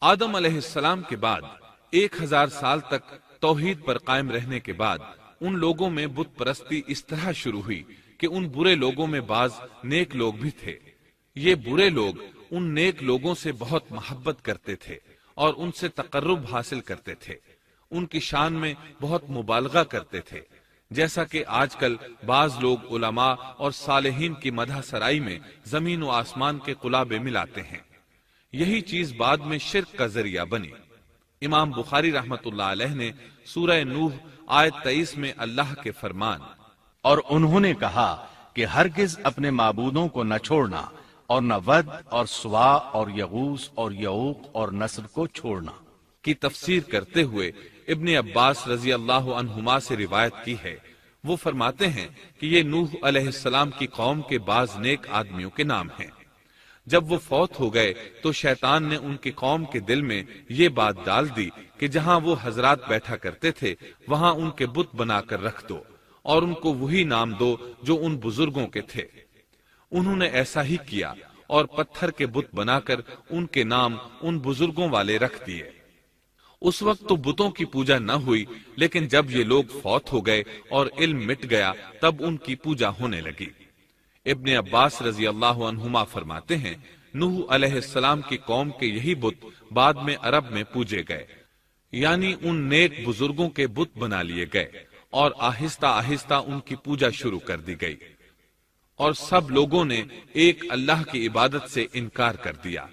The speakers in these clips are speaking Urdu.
آدم علیہ السلام کے بعد 1000 سال تک توحید پر قائم رہنے کے بعد ان لوگوں میں بت پرستی اس طرح شروع ہوئی کہ ان برے لوگوں میں بعض نیک لوگ بھی تھے۔ یہ برے لوگ ان نیک لوگوں سے بہت محبت کرتے تھے اور ان سے تقرب حاصل کرتے تھے، ان کی شان میں بہت مبالغہ کرتے تھے، جیسا کہ آج کل بعض لوگ علماء اور صالحین کی مدح سرائی میں زمین و آسمان کے قلابے ملاتے ہیں۔ یہی چیز بعد میں شرک کا ذریعہ بنی۔ امام بخاری رحمت اللہ علیہ نے سورہ نوح آیت 23 میں اللہ کے فرمان اور انہوں نے کہا کہ ہرگز اپنے معبودوں کو نہ چھوڑنا اور نہ ود اور سوا اور یغوث اور یعوق اور نصر کو چھوڑنا کی تفسیر کرتے ہوئے ابن عباس رضی اللہ عنہما سے روایت کی ہے۔ وہ فرماتے ہیں کہ یہ نوح علیہ السلام کی قوم کے بعض نیک آدمیوں کے نام ہیں۔ جب وہ فوت ہو گئے تو شیطان نے ان کی قوم کے دل میں یہ بات ڈال دی کہ جہاں وہ حضرات بیٹھا کرتے تھے وہاں ان کے بت بنا کر رکھ دو اور ان کو وہی نام دو جو ان بزرگوں کے تھے۔ انہوں نے ایسا ہی کیا اور پتھر کے بت بنا کر ان کے نام ان بزرگوں والے رکھ دیے۔ اس وقت تو بتوں کی پوجا نہ ہوئی، لیکن جب یہ لوگ فوت ہو گئے اور علم مٹ گیا تب ان کی پوجا ہونے لگی۔ ابن عباس رضی اللہ عنہما فرماتے ہیں نوح علیہ السلام کی قوم کے یہی بت بعد میں عرب میں پوجے گئے، یعنی ان نیک بزرگوں کے بت بنا لیے گئے اور آہستہ آہستہ ان کی پوجا شروع کر دی گئی، اور سب لوگوں نے ایک اللہ کی عبادت سے انکار کر دیا۔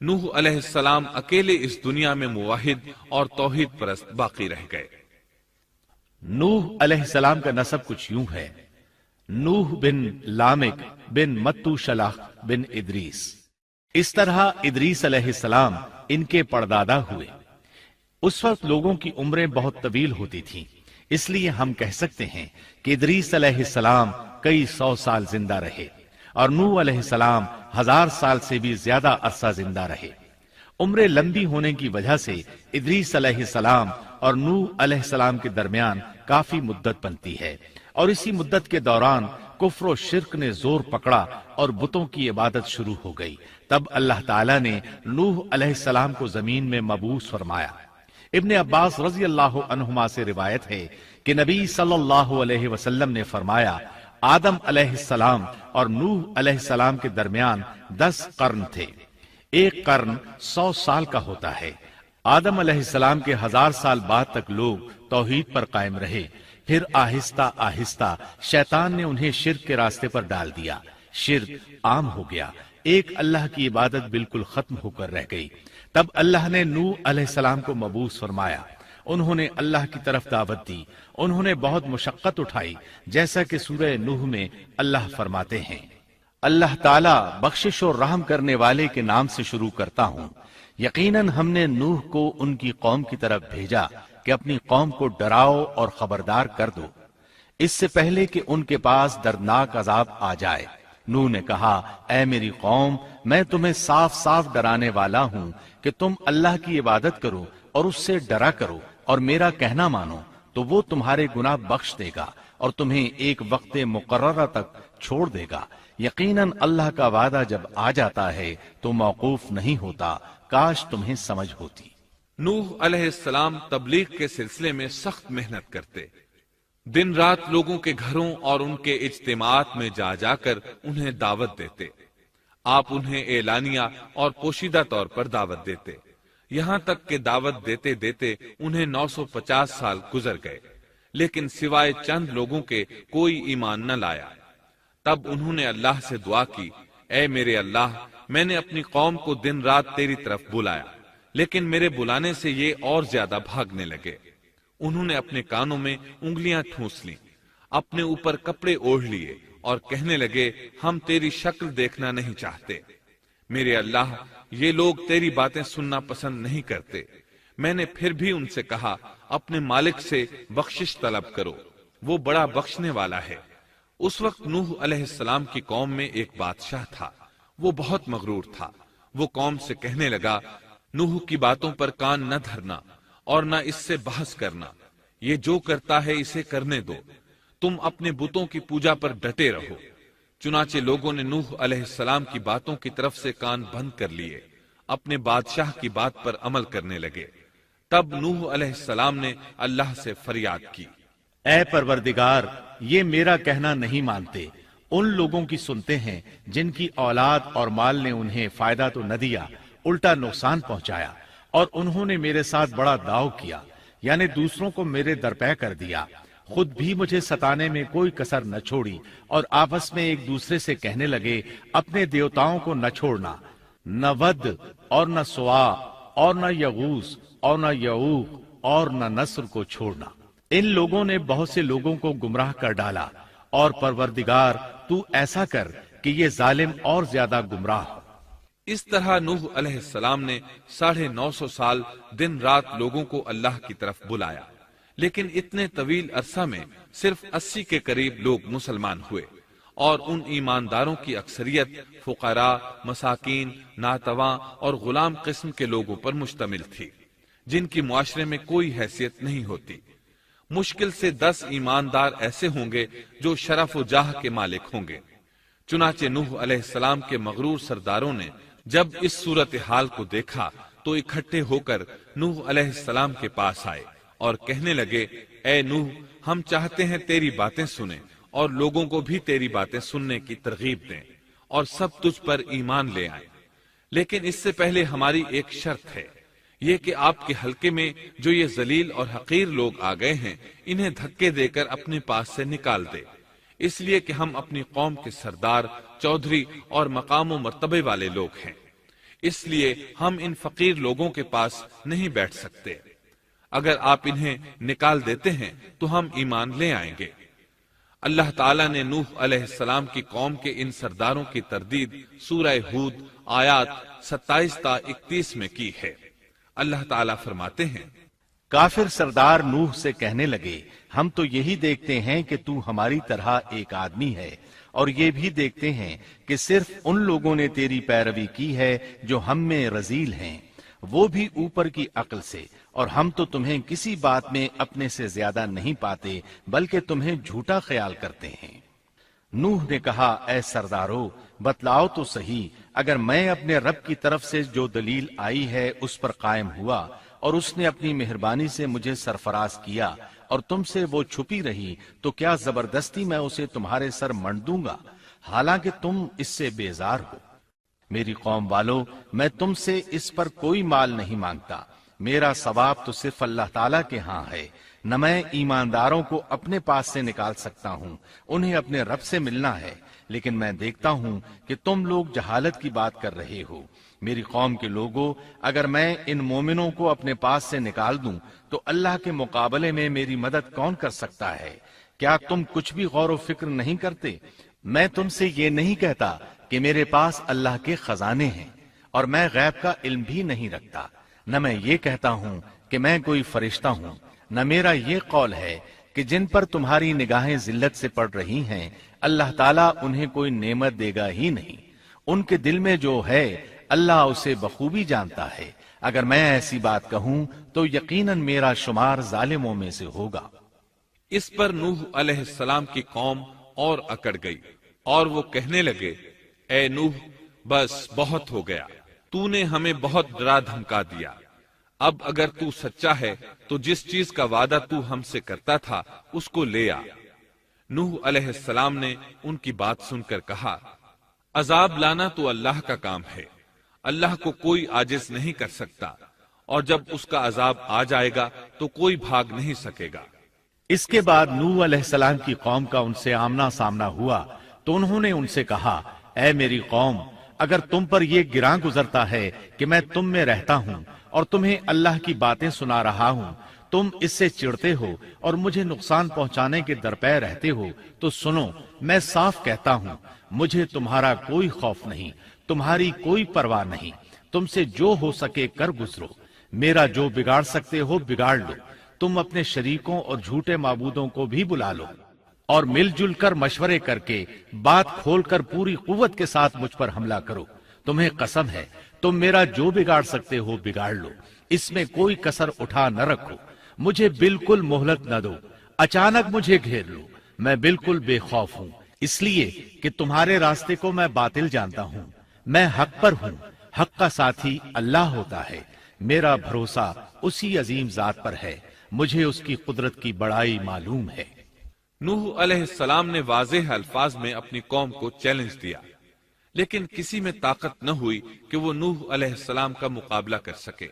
نوح علیہ السلام اکیلے اس دنیا میں موحد اور توحید پرست باقی رہ گئے۔ نوح علیہ السلام کا نسب کچھ یوں ہے: نوح بن لامک بن متو شلح بن ادریس۔ اس طرح ادریس علیہ السلام ان کے پردادا ہوئے۔ اس وقت لوگوں کی عمریں بہت طویل ہوتی تھیں، اس لیے ہم کہہ سکتے ہیں کہ ادریس علیہ السلام کئی 100 سال زندہ رہے اور نوح علیہ السلام 1000 سال سے بھی زیادہ عرصہ زندہ رہے۔ عمریں لمبی ہونے کی وجہ سے ادریس علیہ السلام اور نوح علیہ السلام کے درمیان کافی مدت بنتی ہے، اور اسی مدت کے دوران کفر و شرک نے زور پکڑا اور بتوں کی عبادت شروع ہو گئی۔ تب اللہ تعالیٰ نے نوح علیہ السلام کو زمین میں مبعوث فرمایا۔ ابن عباس رضی اللہ عنہما سے روایت ہے کہ نبی صلی اللہ علیہ وسلم نے فرمایا آدم علیہ السلام اور نوح علیہ السلام کے درمیان 10 قرن تھے۔ ایک قرن 100 سال کا ہوتا ہے۔ آدم علیہ السلام کے 1000 سال بعد تک لوگ توحید پر قائم رہے، پھر آہستہ آہستہ شیطان نے انہیں شرک کے راستے پر ڈال دیا، شرک عام ہو گیا، ایک اللہ کی عبادت بالکل ختم ہو کر رہ گئی۔ تب اللہ نے نوح علیہ السلام کو مبعوث فرمایا، انہوں نے اللہ کی طرف دعوت دی، انہوں نے بہت مشقت اٹھائی، جیسا کہ سورہ نوح میں اللہ فرماتے ہیں اللہ تعالیٰ بخشش اور رحم کرنے والے کے نام سے شروع کرتا ہوں۔ یقیناً ہم نے نوح کو ان کی قوم کی طرف بھیجا کہ اپنی قوم کو ڈراؤ اور خبردار کر دو، اس سے پہلے کہ ان کے پاس دردناک عذاب آ جائے۔ نوح نے کہا اے میری قوم، میں تمہیں صاف صاف ڈرانے والا ہوں کہ تم اللہ کی عبادت کرو اور اس سے ڈرا کرو اور میرا کہنا مانو، تو وہ تمہارے گناہ بخش دے گا اور تمہیں ایک وقت مقررہ تک چھوڑ دے گا۔ یقیناً اللہ کا وعدہ جب آ جاتا ہے تو موقوف نہیں ہوتا، کاش تمہیں سمجھ ہوتی۔ نوح علیہ السلام تبلیغ کے سلسلے میں سخت محنت کرتے، دن رات لوگوں کے گھروں اور ان کے اجتماعات میں جا جا کر انہیں دعوت دیتے۔ آپ انہیں اعلانیہ اور پوشیدہ طور پر دعوت دیتے، یہاں تک کہ دعوت دیتے دیتے انہیں 950 سال گزر گئے، لیکن سوائے چند لوگوں کے کوئی ایمان نہ لایا۔ تب انہوں نے اللہ سے دعا کی اے میرے اللہ، میں نے اپنی قوم کو دن رات تیری طرف بلایا، لیکن میرے بلانے سے یہ اور زیادہ بھاگنے لگے۔ انہوں نے اپنے کانوں میں انگلیاں ٹھونس لیں، اپنے اوپر کپڑے اوڑھ لیے اور کہنے لگے ہم تیری شکل دیکھنا نہیں چاہتے۔ میرے اللہ، یہ لوگ تیری باتیں سننا پسند نہیں کرتے۔ میں نے پھر بھی ان سے کہا اپنے مالک سے بخشش طلب کرو، وہ بڑا بخشنے والا ہے۔ اس وقت نوح علیہ السلام کی قوم میں ایک بادشاہ تھا، وہ بہت مغرور تھا۔ وہ قوم سے کہنے لگا نوح کی باتوں پر کان نہ دھرنا اور نہ اس سے بحث کرنا، یہ جو کرتا ہے اسے کرنے دو، تم اپنے بتوں کی پوجا پر ڈٹے رہو۔ چنانچہ لوگوں نے نوح علیہ السلام کی باتوں کی طرف سے کان بند کر لیے۔ اپنے بادشاہ کی بات پر عمل کرنے لگے۔ تب نوح علیہ السلام نے اللہ سے فریاد کی، اے پروردگار، یہ میرا کہنا نہیں مانتے، ان لوگوں کی سنتے ہیں جن کی اولاد اور مال نے انہیں فائدہ تو نہ دیا، الٹا نقصان پہنچایا، اور انہوں نے میرے ساتھ بڑا داؤ کیا، یعنی دوسروں کو میرے درپے کر دیا، خود بھی مجھے ستانے میں کوئی کسر نہ چھوڑی، اور آپس میں ایک دوسرے سے کہنے لگے اپنے دیوتاؤں کو نہ چھوڑنا، نہ ود اور نہ سوا اور نہ یغوث اور نہ یعوق اور نہ نصر کو چھوڑنا۔ ان لوگوں نے بہت سے لوگوں کو گمراہ کر ڈالا، اور پروردگار تو ایسا کر کہ یہ ظالم اور زیادہ گمراہ ہو۔ اس طرح نوح علیہ السلام نے 950 سال دن رات لوگوں کو اللہ کی طرف بلایا، لیکن اتنے طویل عرصہ میں صرف 80 کے قریب لوگ مسلمان ہوئے، اور ان ایمانداروں کی اکثریت فقراء، مساکین، ناتواں اور غلام قسم کے لوگوں پر مشتمل تھی، جن کی معاشرے میں کوئی حیثیت نہیں ہوتی۔ مشکل سے 10 ایماندار ایسے ہوں گے جو شرف و جاہ کے مالک ہوں گے۔ چنانچہ نوح علیہ السلام کے مغرور سرداروں نے جب اس صورتحال کو دیکھا تو اکٹھے ہو کر نوح علیہ السلام کے پاس آئے اور کہنے لگے، اے نوح، ہم چاہتے ہیں تیری باتیں سنیں اور لوگوں کو بھی تیری باتیں سننے کی ترغیب دیں اور سب تجھ پر ایمان لے آئیں، لیکن اس سے پہلے ہماری ایک شرط ہے، یہ کہ آپ کے حلقے میں جو یہ ذلیل اور حقیر لوگ آ گئے ہیں انہیں دھکے دے کر اپنے پاس سے نکال دے، اس لیے کہ ہم اپنی قوم کے سردار، چودھری اور مقام و مرتبے والے لوگ ہیں، اس لیے ہم ان فقیر لوگوں کے پاس نہیں بیٹھ سکتے۔ اگر آپ انہیں نکال دیتے ہیں تو ہم ایمان لے آئیں گے۔ اللہ تعالیٰ نے نوح علیہ السلام کی قوم کے ان سرداروں کی تردید سورہ ہود آیات 27 تا 31 میں کی ہے۔ اللہ تعالیٰ فرماتے ہیں، کافر سردار نوح سے کہنے لگے ہم تو یہی دیکھتے ہیں کہ تو ہماری طرح ایک آدمی ہے، اور یہ بھی دیکھتے ہیں کہ صرف ان لوگوں نے تیری پیروی کی ہے جو ہم میں رذیل ہیں، وہ بھی اوپر کی عقل سے، اور ہم تو تمہیں کسی بات میں اپنے سے زیادہ نہیں پاتے بلکہ تمہیں جھوٹا خیال کرتے ہیں۔ نوح نے کہا، اے سردارو، بتلاؤ تو صحیح، اگر میں اپنے رب کی طرف سے جو دلیل آئی ہے اس پر قائم ہوا اور اس نے اپنی مہربانی سے مجھے سرفراز کیا اور تم سے وہ چھپی رہی، تو کیا زبردستی میں اسے تمہارے سر منڈ دوں گا، حالانکہ تم اس سے بیزار ہو۔ میری قوم والو، میں تم سے اس پر کوئی مال نہیں مانگتا، میرا ثواب تو صرف اللہ تعالیٰ کے ہاں ہے، نہ میں ایمانداروں کو اپنے پاس سے نکال سکتا ہوں، انہیں اپنے رب سے ملنا ہے، لیکن میں دیکھتا ہوں کہ تم لوگ جہالت کی بات کر رہے ہو۔ میری قوم کے لوگوں، اگر میں ان مومنوں کو اپنے پاس سے نکال دوں تو اللہ کے مقابلے میں میری مدد کون کر سکتا ہے؟ کیا تم کچھ بھی غور و فکر نہیں کرتے؟ میں تم سے یہ نہیں کہتا کہ میرے پاس اللہ کے خزانے ہیں اور میں غیب کا علم بھی نہیں رکھتا، نہ میں یہ کہتا ہوں کہ میں کوئی فرشتہ ہوں، نہ میرا یہ قول ہے کہ جن پر تمہاری نگاہیں ذلت سے پڑ رہی ہیں اللہ تعالیٰ انہیں کوئی نعمت دے گا ہی نہیں، ان کے دل میں جو ہے اللہ اسے بخوبی جانتا ہے۔ اگر میں ایسی بات کہوں تو یقیناً میرا شمار ظالموں میں سے ہوگا۔ اس پر نوح علیہ السلام کی قوم اور اکڑ گئی اور وہ کہنے لگے، اے نوح، بس بہت ہو گیا، تو نے ہمیں بہت ڈرا دھمکا دیا، اب اگر تو سچا ہے تو جس چیز کا وعدہ تو ہم سے کرتا تھا اس کو لے آ۔ نوح علیہ السلام نے ان کی بات سن کر کہا، عذاب لانا تو اللہ کا کام ہے، اللہ کو کوئی عاجز نہیں کر سکتا، اور جب اس کا عذاب آ جائے گا تو کوئی بھاگ نہیں سکے گا۔ اس کے بعد نوح علیہ السلام کی قوم کا ان سے آمنا سامنا ہوا تو انہوں نے ان سے کہا، اے میری قوم، اگر تم پر یہ گراں گزرتا ہے کہ میں تم میں رہتا ہوں اور تمہیں اللہ کی باتیں سنا رہا ہوں، تم اس سے چڑھتے ہو اور مجھے نقصان پہنچانے کے درپے رہتے ہو، تو سنو، میں صاف کہتا ہوں، مجھے تمہارا کوئی خوف نہیں، تمہاری کوئی پرواہ نہیں، تم سے جو ہو سکے کر گزرو، میرا جو بگاڑ سکتے ہو بگاڑ لو، تم اپنے شریکوں اور جھوٹے معبودوں کو بھی بلا لو اور مل جل کر مشورے کر کے بات کھول کر پوری قوت کے ساتھ مجھ پر حملہ کرو، تمہیں قسم ہے تم میرا جو بگاڑ سکتے ہو بگاڑ لو، اس میں کوئی کسر اٹھا نہ رکھو، مجھے بالکل مہلت نہ دو، اچانک مجھے گھیر لو، میں بالکل بے خوف ہوں، اس لیے کہ تمہارے راستے کو میں باطل جانتا ہوں، میں حق پر ہوں، حق کا ساتھی اللہ ہوتا ہے، میرا بھروسہ اسی عظیم ذات پر ہے، مجھے اس کی قدرت کی بڑائی معلوم ہے۔ نوح علیہ السلام نے واضح الفاظ میں اپنی قوم کو چیلنج دیا، لیکن کسی میں طاقت نہ ہوئی کہ وہ نوح علیہ السلام کا مقابلہ کر سکے۔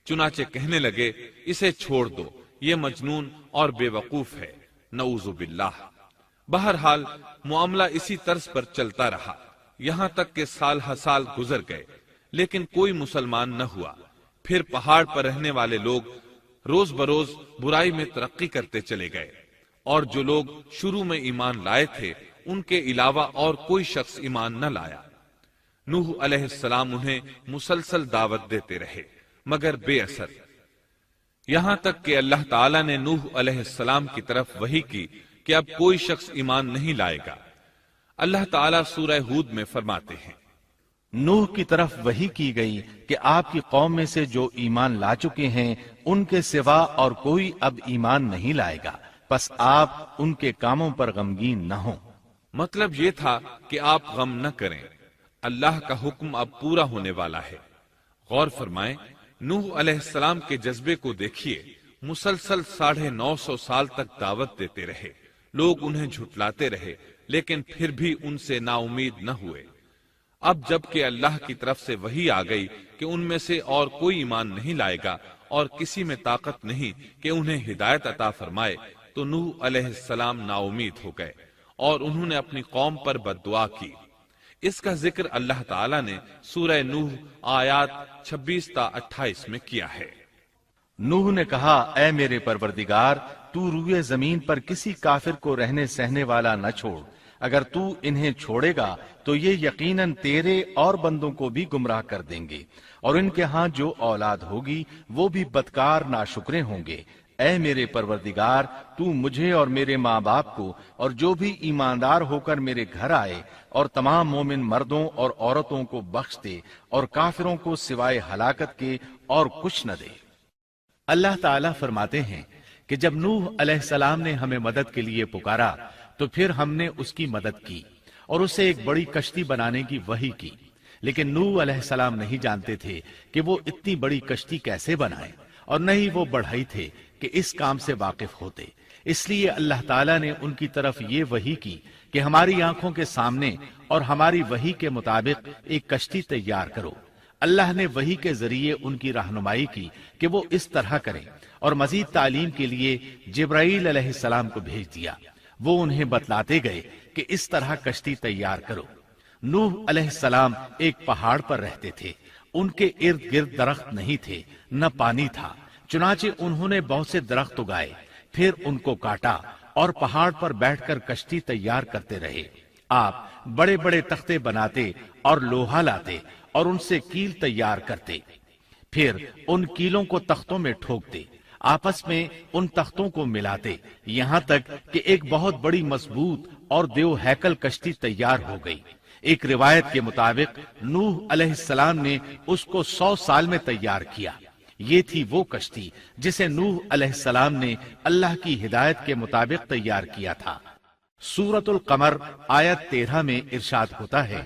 چنانچہ کہنے لگے، اسے چھوڑ دو، یہ مجنون اور بے وقوف ہے، نعوذ باللہ۔ بہرحال معاملہ اسی طرز پر چلتا رہا، یہاں تک کہ سال ہر سال گزر گئے، لیکن کوئی مسلمان نہ ہوا۔ پھر پہاڑ پر رہنے والے لوگ روز بروز برائی میں ترقی کرتے چلے گئے، اور جو لوگ شروع میں ایمان لائے تھے ان کے علاوہ اور کوئی شخص ایمان نہ لایا۔ نوح علیہ السلام انہیں مسلسل دعوت دیتے رہے مگر بے اثر، یہاں تک کہ اللہ تعالیٰ نے نوح علیہ السلام کی طرف وحی کی کہ اب کوئی شخص ایمان نہیں لائے گا۔ اللہ تعالیٰ سورہ ہود میں فرماتے ہیں، نوح کی طرف وحی کی گئی کہ آپ کی قوم میں سے جو ایمان لا چکے ہیں ان کے سوا اور کوئی اب ایمان نہیں لائے گا، پس آپ ان کے کاموں پر غمگین نہ ہوں۔ مطلب یہ تھا کہ آپ غم نہ کریں، اللہ کا حکم اب پورا ہونے والا ہے۔ غور فرمائیں، نوح علیہ السلام کے جذبے کو دیکھیے، مسلسل 950 سال تک دعوت دیتے رہے، لوگ انہیں جھٹلاتے رہے، لیکن پھر بھی ان سے نا امید نہ ہوئے۔ اب جب کہ اللہ کی طرف سے وحی آ گئی کہ ان میں سے اور کوئی ایمان نہیں لائے گا اور کسی میں طاقت نہیں کہ انہیں ہدایت عطا فرمائے، تو نوح علیہ السلام نا امید ہو گئے اور انہوں نے اپنی قوم پر بد دعا کی۔ اس کا ذکر اللہ تعالیٰ نے سورہ نوح آیات 26 تا 28 میں کیا ہے۔ نوح نے کہا، اے میرے پروردگار، تو روئے زمین پر کسی کافر کو رہنے سہنے والا نہ چھوڑ، اگر تو انہیں چھوڑے گا تو یہ یقیناً تیرے اور بندوں کو بھی گمراہ کر دیں گے، اور ان کے ہاں جو اولاد ہوگی وہ بھی بدکار ناشکرے ہوں گے۔ اے میرے پروردگار، تو مجھے اور میرے ماں باپ کو اور جو بھی ایماندار ہو کر میرے گھر آئے اور تمام مومن مردوں اور عورتوں کو بخش دے، اور کافروں کو سوائے ہلاکت کے اور کچھ نہ دے۔ اللہ تعالیٰ فرماتے ہیں کہ جب نوح علیہ السلام نے ہمیں مدد کے لیے پکارا تو پھر ہم نے اس کی مدد کی اور اسے ایک بڑی کشتی بنانے کی وحی کی، لیکن نوح علیہ السلام نہیں جانتے تھے کہ وہ اتنی بڑی کشتی کیسے بنائے، اور نہ ہی وہ بڑھئی تھے کہ اس کام سے واقف ہوتے۔ اس لیے اللہ تعالیٰ نے ان کی طرف یہ وحی کی کہ ہماری آنکھوں کے سامنے اور ہماری وحی کے مطابق ایک کشتی تیار کرو۔ اللہ نے وحی کے ذریعے ان کی رہنمائی کی کہ وہ اس طرح کریں، اور مزید تعلیم کے لیے جبرائیل علیہ السلام کو بھیج دیا۔ وہ انہیں بتلاتے گئے کہ اس طرح کشتی تیار کرو۔ نوح علیہ السلام ایک پہاڑ پر رہتے تھے، ان کے ارد گرد درخت نہیں تھے، نہ پانی تھا، چنانچہ انہوں نے بہت سے درخت اگائے، پھر ان کو کاٹا اور پہاڑ پر بیٹھ کر کشتی تیار کرتے رہے۔ آپ بڑے بڑے تختے بناتے اور لوہا لاتے اور ان سے کیل تیار کرتے، پھر ان کیلوں کو تختوں میں ٹھوکتے، آپس میں ان تختوں کو ملاتے، یہاں تک کہ ایک بہت بڑی مضبوط اور دیو ہیکل کشتی تیار ہو گئی۔ ایک روایت کے مطابق نوح علیہ السلام نے اس کو 100 سال میں تیار کیا۔ یہ تھی وہ کشتی جسے نوح علیہ السلام نے اللہ کی ہدایت کے مطابق تیار کیا تھا۔ سورۃ القمر آیت 13 میں ارشاد ہوتا ہے،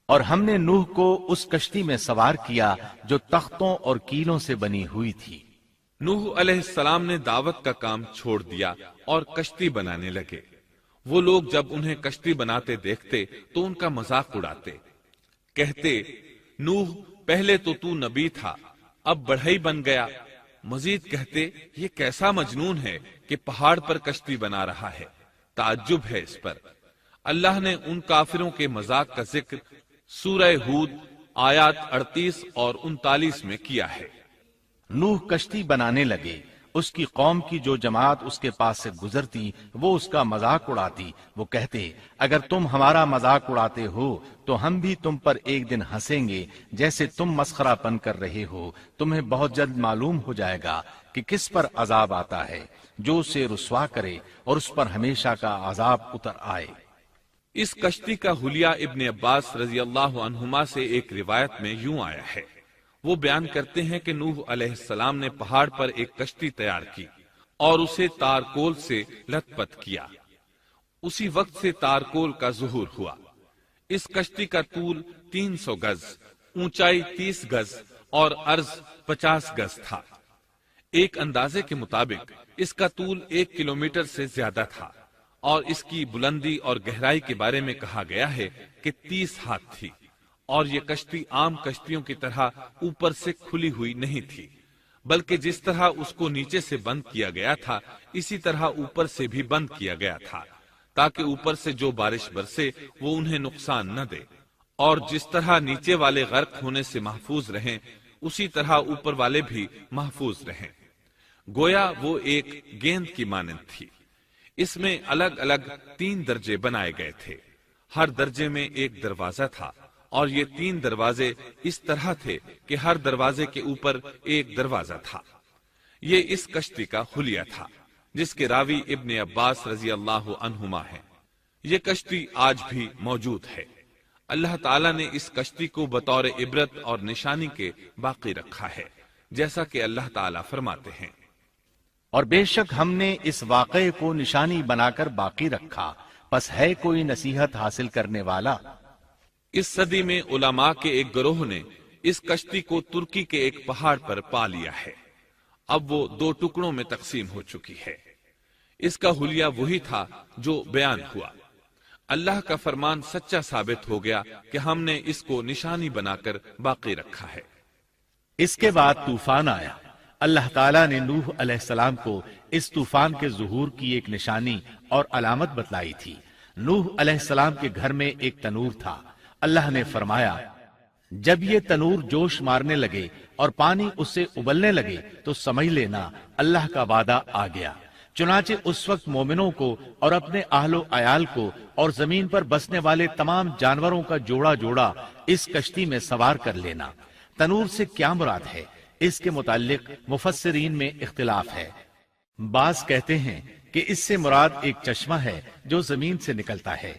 اور ہم نے نوح کو اس کشتی میں سوار کیا جو تختوں اور کیلوں سے بنی ہوئی تھی۔ نوح علیہ السلام نے دعوت کا کام چھوڑ دیا اور کشتی بنانے لگے۔ وہ لوگ جب انہیں کشتی بناتے دیکھتے تو ان کا مذاق اڑاتے، کہتے، نوح پہلے تو نبی تھا، اب بڑھئی بن گیا۔ مزید کہتے، یہ کیسا مجنون ہے کہ پہاڑ پر کشتی بنا رہا ہے، تعجب ہے اس پر۔ اللہ نے ان کافروں کے مذاق کا ذکر سورہ ہود آیات 38 اور 39 میں کیا ہے۔ نوح کشتی بنانے لگے، اس کی قوم کی جو جماعت اس کے پاس سے گزرتی وہ اس کا مذاق اڑاتی۔ وہ کہتے، اگر تم ہمارا مذاق اڑاتے ہو تو ہم بھی تم پر ایک دن ہنسیں گے جیسے تم مسخرہ پن کر رہے ہو۔ تمہیں بہت جلد معلوم ہو جائے گا کہ کس پر عذاب آتا ہے، جو اسے رسوا کرے اور اس پر ہمیشہ کا عذاب اتر آئے۔ اس کشتی کا حلیہ ابن عباس رضی اللہ عنہما سے ایک روایت میں یوں آیا ہے۔ وہ بیان کرتے ہیں کہ نوح علیہ السلام نے پہاڑ پر ایک کشتی تیار کی اور اسے تارکول سے لت پت کیا۔ اسی وقت سے تارکول کا ظہور ہوا۔ اس کشتی کا طول 300 گز، اونچائی 30 گز اور عرض 50 گز تھا۔ ایک اندازے کے مطابق اس کا طول 1 کلومیٹر سے زیادہ تھا، اور اس کی بلندی اور گہرائی کے بارے میں کہا گیا ہے کہ 30 ہاتھ تھی، اور یہ کشتی عام کشتیوں کی طرح اوپر سے کھلی ہوئی نہیں تھی، بلکہ جس طرح اس کو نیچے سے بند کیا گیا تھا اسی طرح اوپر سے بھی بند کیا گیا تھا، تاکہ اوپر سے جو بارش برسے وہ انہیں نقصان نہ دے، اور جس طرح نیچے والے غرق ہونے سے محفوظ رہیں اسی طرح اوپر والے بھی محفوظ رہیں۔ گویا وہ ایک گیند کی مانند تھی۔ اس میں الگ الگ 3 درجے بنائے گئے تھے، ہر درجے میں ایک دروازہ تھا، اور یہ 3 دروازے اس طرح تھے کہ ہر دروازے کے اوپر ایک دروازہ تھا۔ یہ اس کشتی کا حلیہ تھا، جس کے راوی ابن عباس رضی اللہ عنہما ہیں۔ یہ کشتی آج بھی موجود ہے۔ اللہ تعالیٰ نے اس کشتی کو بطور عبرت اور نشانی کے باقی رکھا ہے، جیسا کہ اللہ تعالیٰ فرماتے ہیں، اور بے شک ہم نے اس واقعے کو نشانی بنا کر باقی رکھا، پس ہے کوئی نصیحت حاصل کرنے والا۔ اس صدی میں علماء کے ایک گروہ نے اس کشتی کو ترکی کے ایک پہاڑ پر پا لیا ہے۔ اب وہ 2 ٹکڑوں میں تقسیم ہو چکی ہے۔ اس کا حلیہ وہی تھا جو بیان ہوا۔ اللہ کا فرمان سچا ثابت ہو گیا کہ ہم نے اس کو نشانی بنا کر باقی رکھا ہے۔ اس کے بعد طوفان آیا۔ اللہ تعالیٰ نے نوح علیہ السلام کو اس طوفان کے ظہور کی ایک نشانی اور علامت بتلائی تھی۔ نوح علیہ السلام کے گھر میں ایک تنور تھا۔ اللہ نے فرمایا، جب یہ تنور جوش مارنے لگے اور پانی اس سے ابلنے لگے تو سمجھ لینا اللہ کا وعدہ آ گیا۔ چنانچہ اس وقت مومنوں کو اور اپنے اہل و عیال کو اور زمین پر بسنے والے تمام جانوروں کا جوڑا جوڑا اس کشتی میں سوار کر لینا۔ تنور سے کیا مراد ہے، اس کے متعلق مفسرین میں اختلاف ہے۔ بعض کہتے ہیں کہ اس سے مراد ایک چشمہ ہے جو زمین سے نکلتا ہے،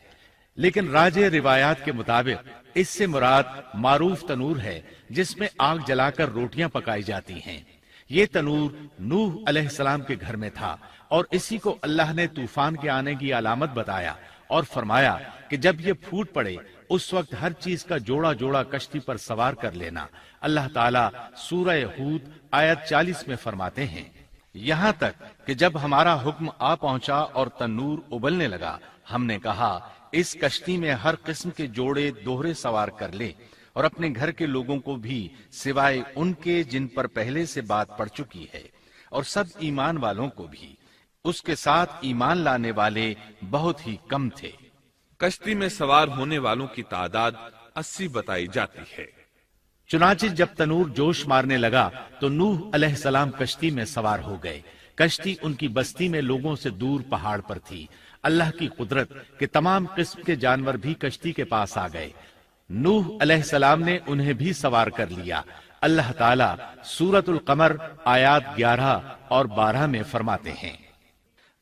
لیکن راجح روایات کے مطابق اس سے مراد معروف تنور ہے جس میں آگ جلا کر روٹیاں پکائی جاتی ہیں۔ یہ تنور نوح علیہ السلام کے گھر میں تھا، اور اسی کو اللہ نے طوفان کے آنے کی علامت بتایا اور فرمایا کہ جب یہ پھوٹ پڑے اس وقت ہر چیز کا جوڑا جوڑا کشتی پر سوار کر لینا۔ اللہ تعالیٰ سورہ ہود آیت 40 میں فرماتے ہیں، یہاں تک کہ جب ہمارا حکم آ پہنچا اور تنور ابلنے لگا، ہم نے کہا اس کشتی میں ہر قسم کے جوڑے دوہرے سوار کر لے، اور اپنے گھر کے لوگوں کو بھی سوائے ان کے جن پر پہلے سے بات پڑ چکی ہے، اور سب ایمان والوں کو بھی۔ اس کے ساتھ ایمان لانے والے بہت ہی کم تھے۔ کشتی میں سوار ہونے والوں کی تعداد 80 بتائی جاتی ہے۔ چنانچہ جب تنور جوش مارنے لگا تو نوح علیہ السلام کشتی میں سوار ہو گئے۔ کشتی ان کی بستی میں لوگوں سے دور پہاڑ پر تھی۔ اللہ کی قدرت کہ تمام قسم کے جانور بھی کشتی کے پاس آ گئے۔ نوح علیہ السلام نے انہیں بھی سوار کر لیا۔ اللہ تعالیٰ سورۃ القمر آیات 11 اور 12 میں فرماتے ہیں،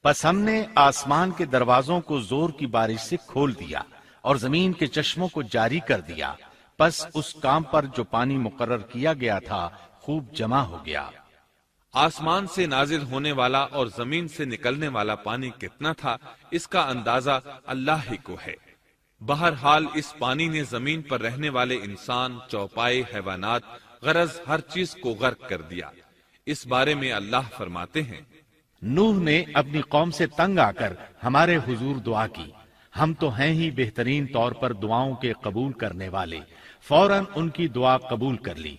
پس ہم نے آسمان کے دروازوں کو زور کی بارش سے کھول دیا اور زمین کے چشموں کو جاری کر دیا، پس اس کام پر جو پانی مقرر کیا گیا تھا خوب جمع ہو گیا۔ آسمان سے نازل ہونے والا اور زمین سے نکلنے والا پانی کتنا تھا، اس کا اندازہ اللہ ہی کو ہے۔ بہرحال اس پانی نے زمین پر رہنے والے انسان، چوپائے، حیوانات، غرض ہر چیز کو غرق کر دیا۔ اس بارے میں اللہ فرماتے ہیں، نوح نے اپنی قوم سے تنگ آ کر ہمارے حضور دعا کی، ہم تو ہیں ہی بہترین طور پر دعاؤں کے قبول کرنے والے۔ فوراً ان کی دعا قبول کر لی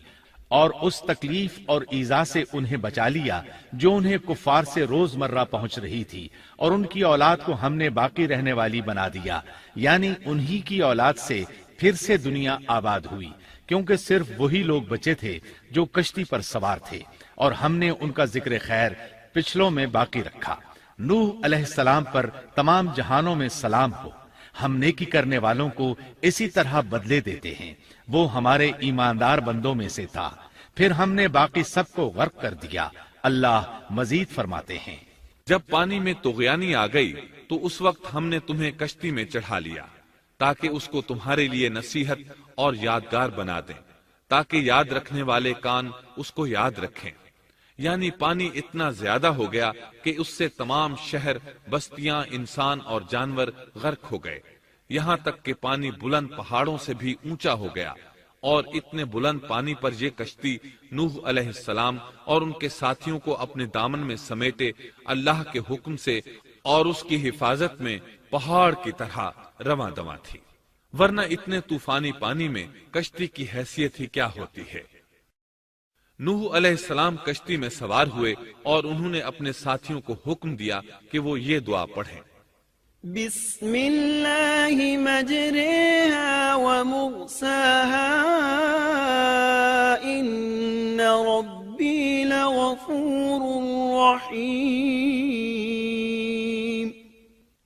اور اس تکلیف اور ایذا سے انہیں بچا لیا جو انہیں کفار سے روز مرہ پہنچ رہی تھی، اور ان کی اولاد کو ہم نے باقی رہنے والی بنا دیا، یعنی انہی کی اولاد سے پھر سے دنیا آباد ہوئی، کیونکہ صرف وہی لوگ بچے تھے جو کشتی پر سوار تھے، اور ہم نے ان کا ذکر خیر پچھلوں میں باقی رکھا۔ نوح علیہ السلام پر تمام جہانوں میں سلام ہو۔ ہم نیکی کرنے والوں کو اسی طرح بدلے دیتے ہیں، وہ ہمارے ایماندار بندوں میں سے تھا، پھر ہم نے باقی سب کو غرق کر دیا۔ اللہ مزید فرماتے ہیں، جب پانی میں طغیانی آ گئی تو اس وقت ہم نے تمہیں کشتی میں چڑھا لیا تاکہ اس کو تمہارے لیے نصیحت اور یادگار بنا دیں، تاکہ یاد رکھنے والے کان اس کو یاد رکھیں۔ یعنی پانی اتنا زیادہ ہو گیا کہ اس سے تمام شہر، بستیاں، انسان اور جانور غرق ہو گئے، یہاں تک کہ پانی بلند پہاڑوں سے بھی اونچا ہو گیا، اور اتنے بلند پانی پر یہ کشتی نوح علیہ السلام اور ان کے ساتھیوں کو اپنے دامن میں سمیٹے اللہ کے حکم سے اور اس کی حفاظت میں پہاڑ کی طرح رواں دواں تھی، ورنہ اتنے طوفانی پانی میں کشتی کی حیثیت ہی کیا ہوتی ہے۔ نوح علیہ السلام کشتی میں سوار ہوئے اور انہوں نے اپنے ساتھیوں کو حکم دیا کہ وہ یہ دعا پڑھیں، بسم اللہ مجریہا ومرساہا ان ربی لغفور رحیم۔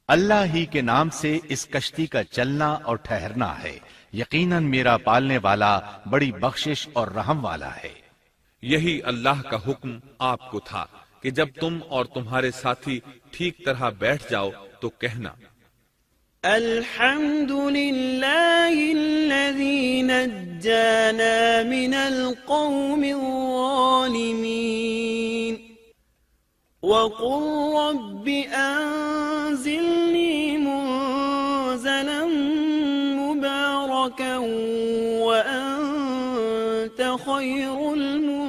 اللہ ہی کے نام سے اس کشتی کا چلنا اور ٹھہرنا ہے، یقیناً میرا پالنے والا بڑی بخشش اور رحم والا ہے۔ یہی اللہ کا حکم آپ کو تھا کہ جب تم اور تمہارے ساتھی ٹھیک طرح بیٹھ جاؤ تو کہنا، الحمد للہ الذی نجانا من القوم الظالمین وقل رب انزلنی منزلا مبارکا وانت خیر المنزلین۔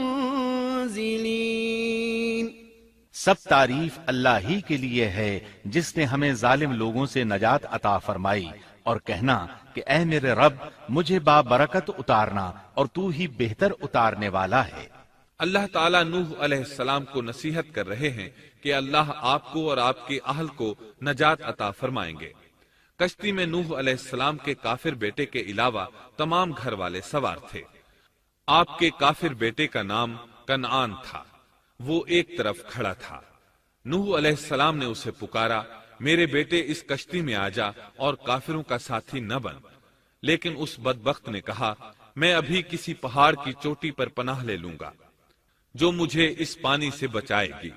سب تعریف اللہ ہی کے لیے ہے جس نے ہمیں ظالم لوگوں سے نجات عطا فرمائی، اور کہنا کہ اے میرے رب مجھے بابرکت اتارنا اور تو ہی بہتر اتارنے والا ہے۔ اللہ تعالیٰ نوح علیہ السلام کو نصیحت کر رہے ہیں کہ اللہ آپ کو اور آپ کے اہل کو نجات عطا فرمائیں گے۔ کشتی میں نوح علیہ السلام کے کافر بیٹے کے علاوہ تمام گھر والے سوار تھے۔ آپ کے کافر بیٹے کا نام کنعان تھا، وہ ایک طرف کھڑا تھا۔ نوح علیہ السلام نے اسے پکارا، میرے بیٹے اس کشتی میں آ جا اور کافروں کا ساتھی نہ بن، لیکن اس بدبخت نے کہا، میں ابھی کسی پہاڑ کی چوٹی پر پناہ لے لوں گا جو مجھے اس پانی سے بچائے گی۔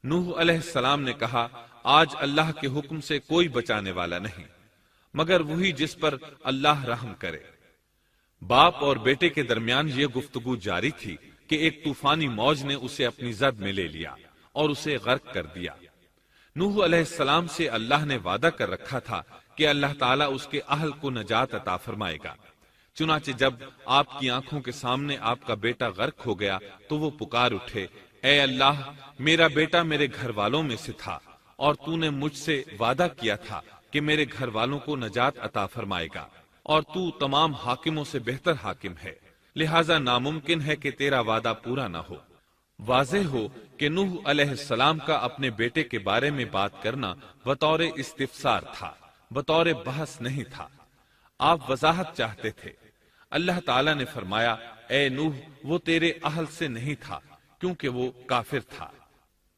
نوح علیہ السلام نے کہا، آج اللہ کے حکم سے کوئی بچانے والا نہیں مگر وہی جس پر اللہ رحم کرے۔ باپ اور بیٹے کے درمیان یہ گفتگو جاری تھی کہ ایک طوفانی موج نے اسے اپنی زد میں لے لیا اور اسے غرق کر دیا۔ نوح علیہ السلام سے اللہ نے وعدہ کر رکھا تھا کہ اللہ تعالیٰ اس کے اہل کو نجات عطا فرمائے گا۔ چنانچہ جب آپ کی آنکھوں کے سامنے آپ کا بیٹا غرق ہو گیا تو وہ پکار اٹھے، اے اللہ، میرا بیٹا میرے گھر والوں میں سے تھا اور تو نے مجھ سے وعدہ کیا تھا کہ میرے گھر والوں کو نجات عطا فرمائے گا، اور تو تمام حاکموں سے بہتر حاکم ہے، لہذا ناممکن ہے کہ تیرا وعدہ پورا نہ ہو۔ واضح ہو کہ نوح علیہ السلام کا اپنے بیٹے کے بارے میں بات کرنا بطور استفسار تھا، بطور بحث نہیں تھا۔ آپ وضاحت چاہتے تھے۔ اللہ تعالیٰ نے فرمایا، اے نوح، وہ تیرے اہل سے نہیں تھا کیونکہ وہ کافر تھا۔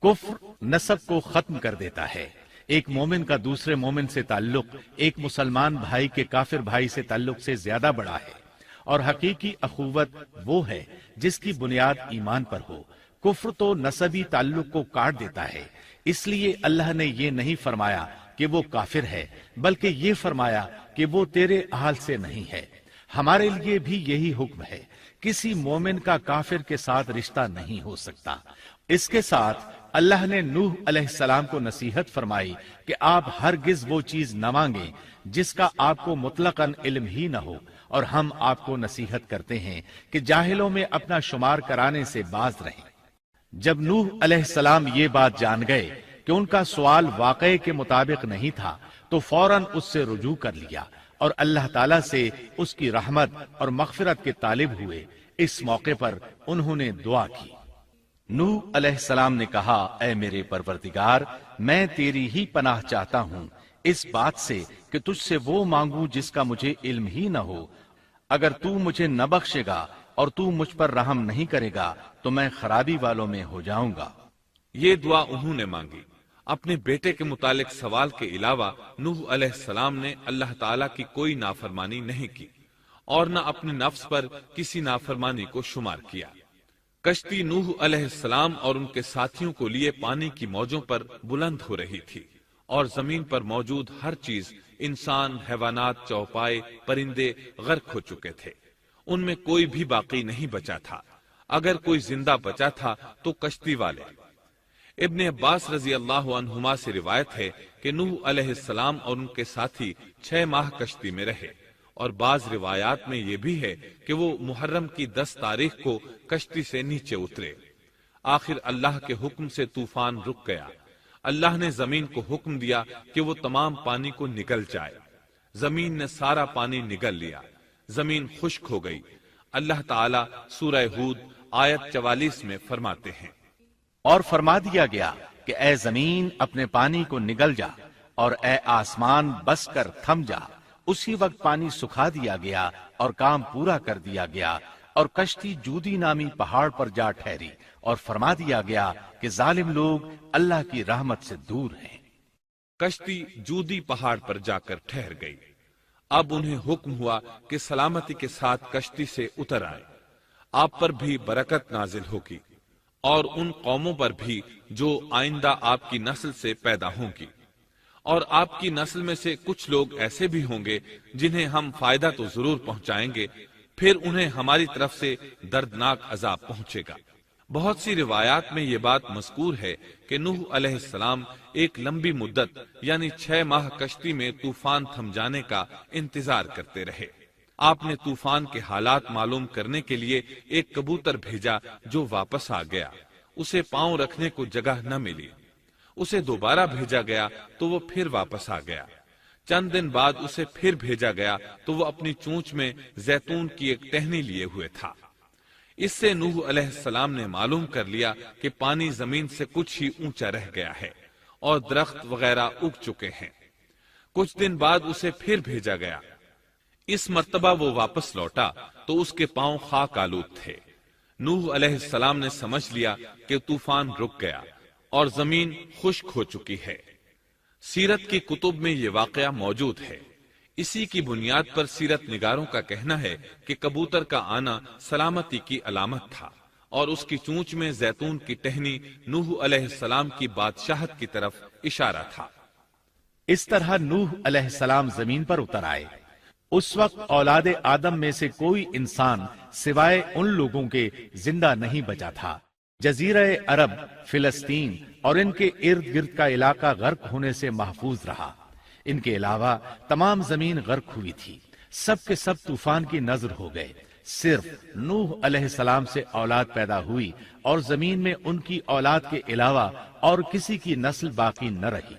کفر نسب کو ختم کر دیتا ہے۔ ایک مومن کا دوسرے مومن سے تعلق ایک مسلمان بھائی کے کافر بھائی سے تعلق سے زیادہ بڑا ہے، اور حقیقی اخوت وہ ہے جس کی بنیاد ایمان پر ہو۔ کفر تو نسبی تعلق کو کاٹ دیتا ہے، اس لیے اللہ نے یہ نہیں فرمایا کہ وہ کافر ہے، بلکہ یہ فرمایا کہ وہ تیرے اہل سے نہیں ہے۔ ہمارے لیے بھی یہی حکم ہے، کسی مومن کا کافر کے ساتھ رشتہ نہیں ہو سکتا۔ اس کے ساتھ اللہ نے نوح علیہ السلام کو نصیحت فرمائی کہ آپ ہرگز وہ چیز نہ مانگیں جس کا آپ کو مطلقاً علم ہی نہ ہو، اور ہم آپ کو نصیحت کرتے ہیں کہ جاہلوں میں اپنا شمار کرانے سے باز رہیں۔ جب نوح علیہ السلام یہ بات جان گئے کہ ان کا سوال واقعے کے مطابق نہیں تھا تو فوراً اس سے رجوع کر لیا اور اللہ تعالیٰ سے اس کی رحمت اور مغفرت کے طالب ہوئے۔ اس موقع پر انہوں نے دعا کی۔ نوح علیہ السلام نے کہا، اے میرے پروردگار، میں تیری ہی پناہ چاہتا ہوں اس بات سے کہ تجھ سے وہ مانگوں جس کا مجھے علم ہی نہ ہو۔ اگر تو مجھے نہ بخشے گا اور تو مجھ پر رحم نہیں کرے گا تو میں خرابی والوں میں ہو جاؤں گا۔ یہ دعا انہوں نے مانگی۔ اپنے بیٹے کے متعلق سوال کے علاوہ نوح علیہ السلام نے اللہ تعالیٰ کی کوئی نافرمانی نہیں کی اور نہ اپنے نفس پر کسی نافرمانی کو شمار کیا۔ کشتی نوح علیہ السلام اور ان کے ساتھیوں کو لیے پانی کی موجوں پر بلند ہو رہی تھی، اور زمین پر موجود ہر چیز، انسان، حیوانات، چوپائے، پرندے غرق ہو چکے تھے۔ ان میں کوئی بھی باقی نہیں بچا تھا۔ اگر کوئی زندہ بچا تھا تو کشتی والے۔ ابن عباس رضی اللہ عنہما سے روایت ہے کہ نوح علیہ السلام اور ان کے ساتھی 6 ماہ کشتی میں رہے اور بعض روایات میں یہ بھی ہے کہ وہ محرم کی 10 تاریخ کو کشتی سے نیچے اترے۔ آخر اللہ کے حکم سے طوفان رک گیا۔ اللہ نے زمین کو حکم دیا کہ وہ تمام پانی کو نگل جائے۔ زمین نے سارا پانی نگل لیا، زمین خشک ہو گئی۔ اللہ تعالیٰ سورہ ہود آیت 44 میں فرماتے ہیں، اور فرما دیا گیا کہ اے زمین اپنے پانی کو نگل جا، اور اے آسمان بس کر تھم جا۔ اسی وقت پانی سکھا دیا گیا اور کام پورا کر دیا گیا، اور کشتی جودی نامی پہاڑ پر جا ٹھہری، اور فرما دیا گیا کہ ظالم لوگ اللہ کی رحمت سے دور ہیں۔ کشتی جودی پہاڑ پر جا کر ٹھہر گئی۔ اب انہیں حکم ہوا کہ سلامتی کے ساتھ کشتی سے اتر آئے۔ آپ پر بھی برکت نازل ہوگی، اور ان قوموں پر بھی جو آئندہ آپ کی نسل سے پیدا ہوں گی، اور آپ کی نسل میں سے کچھ لوگ ایسے بھی ہوں گے جنہیں ہم فائدہ تو ضرور پہنچائیں گے، پھر انہیں ہماری طرف سے دردناک عذاب پہنچے گا۔ بہت سی روایات میں یہ بات مذکور ہے کہ نوح علیہ السلام ایک لمبی مدت یعنی 6 ماہ کشتی میں طوفان تھم جانے کا انتظار کرتے رہے۔ آپ نے طوفان کے حالات معلوم کرنے کے لیے ایک کبوتر بھیجا جو واپس آ گیا۔ اسے پاؤں رکھنے کو جگہ نہ ملی۔ اسے دوبارہ بھیجا گیا تو وہ پھر واپس آ گیا۔ چند دن بعد اسے پھر بھیجا گیا تو وہ اپنی چونچ میں زیتون کی ایک ٹہنی لیے ہوئے تھا۔ اس سے نوح علیہ السلام نے معلوم کر لیا کہ پانی زمین سے کچھ ہی اونچا رہ گیا ہے اور درخت وغیرہ اگ چکے ہیں۔ کچھ دن بعد اسے پھر بھیجا گیا۔ اس مرتبہ وہ واپس لوٹا تو اس کے پاؤں خاک آلود تھے۔ نوح علیہ السلام نے سمجھ لیا کہ طوفان رک گیا اور زمین خشک ہو چکی ہے۔ سیرت کی کتب میں یہ واقعہ موجود ہے۔ اسی کی بنیاد پر سیرت نگاروں کا کہنا ہے کہ کبوتر کا آنا سلامتی کی علامت تھا، اور اس کی چونچ میں زیتون کی ٹہنی نوح علیہ السلام کی بادشاہت کی طرف اشارہ تھا۔ اس طرح نوح علیہ السلام زمین پر اتر آئے۔ اس وقت اولاد آدم میں سے کوئی انسان سوائے ان لوگوں کے زندہ نہیں بچا تھا۔ جزیرہ عرب، فلسطین اور ان کے ارد گرد کا علاقہ غرق ہونے سے محفوظ رہا۔ ان کے علاوہ تمام زمین غرق ہوئی تھی۔ سب کے سب طوفان کی نذر ہو گئے۔ صرف نوح علیہ السلام سے اولاد پیدا ہوئی، اور زمین میں ان کی اولاد کے علاوہ اور کسی کی نسل باقی نہ رہی۔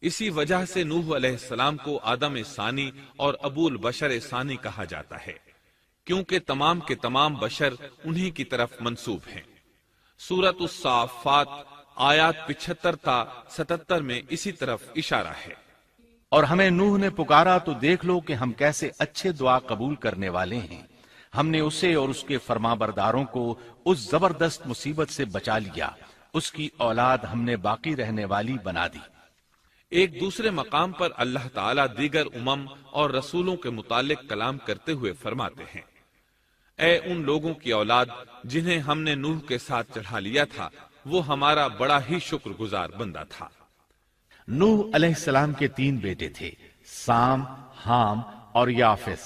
اسی وجہ سے نوح علیہ السلام کو آدم ثانی اور ابو البشر ثانی کہا جاتا ہے، کیونکہ تمام کے تمام بشر انہی کی طرف منسوب ہیں۔ سورۃ الصافات آیات 75 تا 77 میں اسی طرف اشارہ ہے۔ اور ہمیں نوح نے پکارا تو دیکھ لو کہ ہم کیسے اچھے دعا قبول کرنے والے ہیں۔ ہم نے اسے اور اس کے فرمانبرداروں کو اس زبردست مصیبت سے بچا لیا۔ اس کی اولاد ہم نے باقی رہنے والی بنا دی۔ ایک دوسرے مقام پر اللہ تعالیٰ دیگر امم اور رسولوں کے متعلق کلام کرتے ہوئے فرماتے ہیں، اے ان لوگوں کی اولاد جنہیں ہم نے نوح کے ساتھ چڑھا لیا تھا، وہ ہمارا بڑا ہی شکر گزار بندہ تھا۔ نوح علیہ السلام کے 3 بیٹے تھے، سام، حام اور یافس۔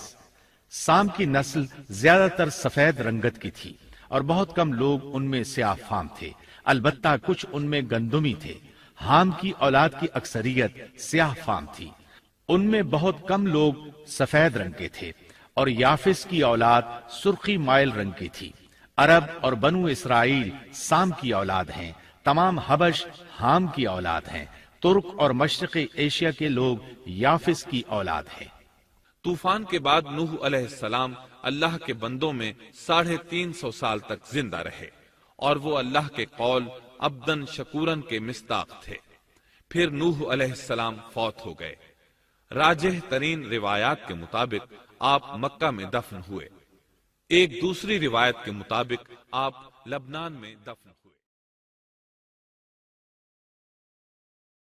سام کی نسل زیادہ تر سفید رنگت کی تھی، اور بہت کم لوگ ان میں سیاہ فام تھے، البتہ کچھ ان میں گندمی تھے۔ حام کی اولاد کی اکثریت سیاہ فام تھی، ان میں بہت کم لوگ سفید رنگ کے تھے، اور یافس کی اولاد سرخی مائل رنگ کی تھی۔ عرب اور بنو اسرائیل سام کی اولاد ہیں، تمام حبش حام کی اولاد ہیں، ترک اور مشرقی ایشیا کے لوگ یافس کی اولاد ہیں۔ طوفان کے بعد نوح علیہ السلام اللہ کے بندوں میں 350 سال تک زندہ رہے، اور وہ اللہ کے قول عبدن شکورن کے مصداق تھے۔ پھر نوح علیہ السلام فوت ہو گئے۔ راجح ترین روایات کے مطابق آپ مکہ میں دفن ہوئے۔ ایک دوسری روایت کے مطابق آپ لبنان میں دفن ہوئے۔